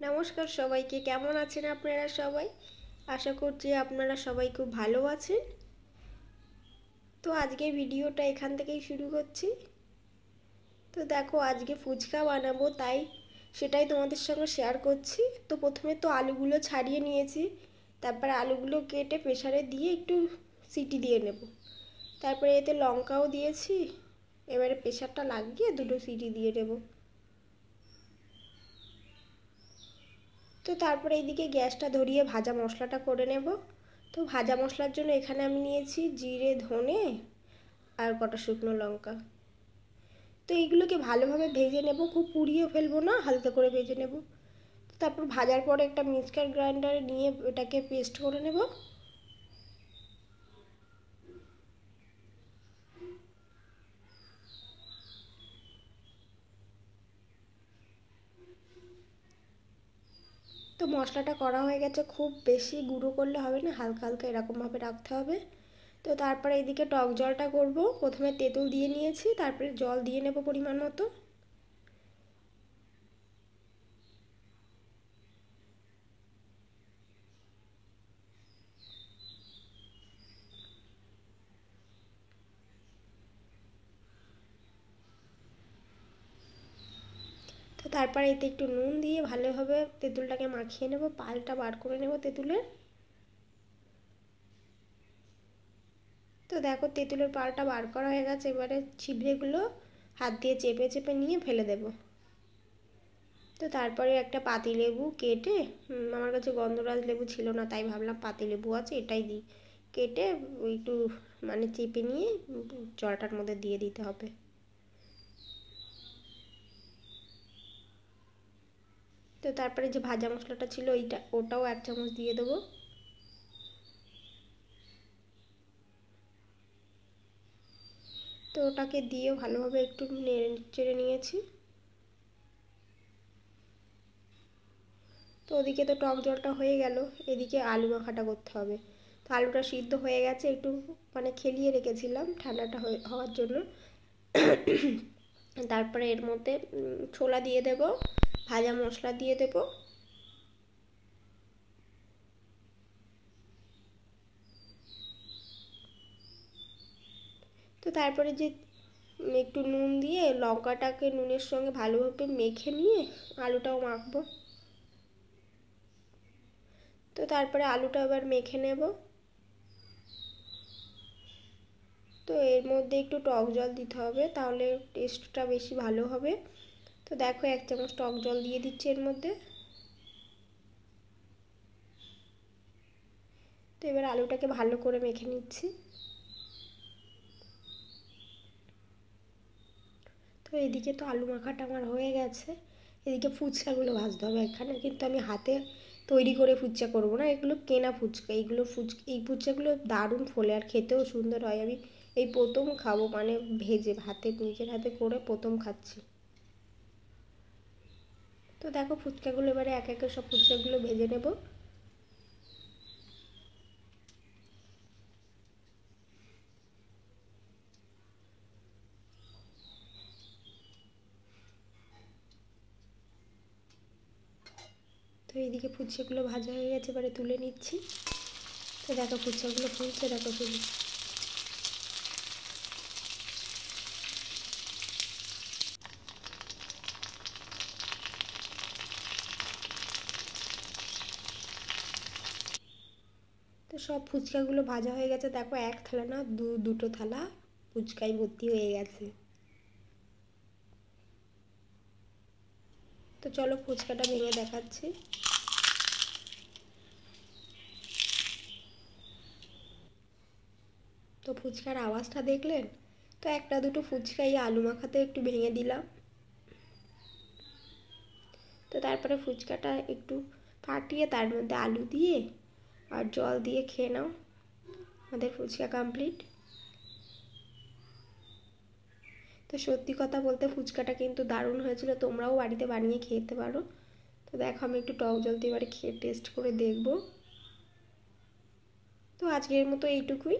নমস্কার সবাইকে, কেমন আছেন আপনারা সবাই? আশা করছি আপনারা সবাই খুব ভালো আছেন। তো আজকে ভিডিওটা এখান থেকেই শুরু করছি। তো দেখো, আজকে ফুচকা বানাবো, তাই সেটাই তোমাদের সঙ্গে শেয়ার করছি। তো প্রথমে তো আলুগুলো ছাড়িয়ে নিয়েছি, তারপরে আলুগুলো কেটে প্রেসারে দিয়ে একটু সিটি দিয়ে নেব। তারপরে এতে লঙ্কাও দিয়েছি, এবারে প্রেসারটা লাগিয়ে দুটো সিটি দিয়ে নেব। তো তারপরে এইদিকে গ্যাসটা ধরিয়ে ভাজা মশলাটা করে নেব। তো ভাজা মশলার জন্য এখানে আমি নিয়েছি জিরে, ধনে আর কটা শুকনো লঙ্কা। তো এইগুলোকে ভালোভাবে ভেজে নেব, খুব পুড়িয়ে ফেলবো না, হালকা করে ভেজে নেব। তারপর ভাজার পরে একটা মিক্সচার গ্রাইন্ডারে নিয়ে এটাকে পেস্ট করে নেব। তো মশলাটা করা হয়ে গেছে, খুব বেশি গুঁড়ো করলে হবে না, হালকা হালকা এরকমভাবে রাখতে হবে। তো তারপরে এদিকে টক জলটা করব। প্রথমে তেঁতুল দিয়ে নিয়েছি, তারপরে জল দিয়ে নেব পরিমাণ মতো। তো তারপরে এতে একটু নুন দিয়ে ভালোভাবে তেঁতুলটাকে মাখিয়ে নেব, পালটা বার করে নেব তেঁতুলের। তো দেখো, তেঁতুলের পালটা বার করা হয়ে গেছে, এবারে ছিবড়েগুলো হাত দিয়ে চেপে চেপে নিয়ে ফেলে দেব। তো তারপরে একটা পাতিলেবু কেটে, আমার কাছে গন্ধরাজ লেবু ছিল না, তাই ভাবলাম পাতিলেবু আছে, এটাই দিই। কেটে একটু মানে চেপে নিয়ে জলটার মধ্যে দিয়ে দিতে হবে। তো তারপরে যে ভাজা মশলাটা ছিল ওটাও 1 চামচ দিয়ে দেবো। তো ওটাকে দিয়ে ভালোভাবে একটু নেড়ে চেড়ে নিয়েছি। তো ওদিকে তো টক জলটা হয়ে গেল, এদিকে আলু মাখাটা করতে হবে। তো আলুটা সিদ্ধ হয়ে গেছে, একটু মানে খেলিয়ে রেখেছিলাম ঠান্ডাটা হওয়ার জন্য। তারপরে এর মধ্যে ছোলা দিয়ে দেব, ভাজা মশলা দিয়ে দেব। তো তারপরে যে একটু নুন দিয়ে লঙ্কাটাকে নুনের সঙ্গে ভালোভাবে মেখে নিয়ে আলুটাও মাখবো। তো তারপরে আলুটা এবার মেখে নেব। তো এর মধ্যে একটু টক জল দিতে হবে, তাহলে টেস্টটা বেশি ভালো হবে। তো দেখো, 1 চামচ টক জল দিয়ে দিচ্ছি এর মধ্যে। তো এবার আলুটাকে ভালো করে মেখে নিচ্ছি। তো এদিকে তো আলু মাখাটা আমার হয়ে গেছে, এদিকে ফুচকাগুলো ভাজতে হবে। এখানে কিন্তু আমি হাতে তৈরি করে ফুচকা করবো না, এগুলো কেনা ফুচকা। এই ফুচকাগুলো দারুণ ফোলে আর খেতেও সুন্দর হয়। আমি এই প্রথম খাবো, মানে ভেজে নিজের হাতে করে প্রথম খাচ্ছি। তো দেখো, ফুচকাগুলো এবারে এক একে সব ফুচকাগুলো ভেজে নেব। তো এইদিকে ফুচকাগুলো ভাজা হয়ে গেছে, এবারে তুলে নিচ্ছি। তো দেখো, ফুচকাগুলো ফুলছে, দেখো শুধু। তো সব ফুচকাগুলো ভাজা হয়ে গেছে, দেখো এক থালা না দুটো থালা ফুচকায় ভর্তি হয়ে গেছে। তো চলো ফুচকাটা ভেঙে দেখাচ্ছি। তো ফুচকার আওয়াজটা দেখলেন? তো একটা দুটো ফুচকা এই আলু মাখাতে একটু ভেঙে দিলাম। তো তারপরে ফুচকাটা একটু ফাটিয়ে তার মধ্যে আলু দিয়ে আর জল দিয়ে খেয়ে নাও, আমাদের ফুচকা কমপ্লিট। তো সত্যি কথা বলতে ফুচকাটা কিন্তু দারুণ হয়েছিল, তোমরাও বাড়িতে বানিয়ে খেতে পারো। তো দেখো, আমি একটু টক জল দিয়ে এবারে খেয়ে টেস্ট করে দেখবো। তো আজকের মতো এইটুকুই।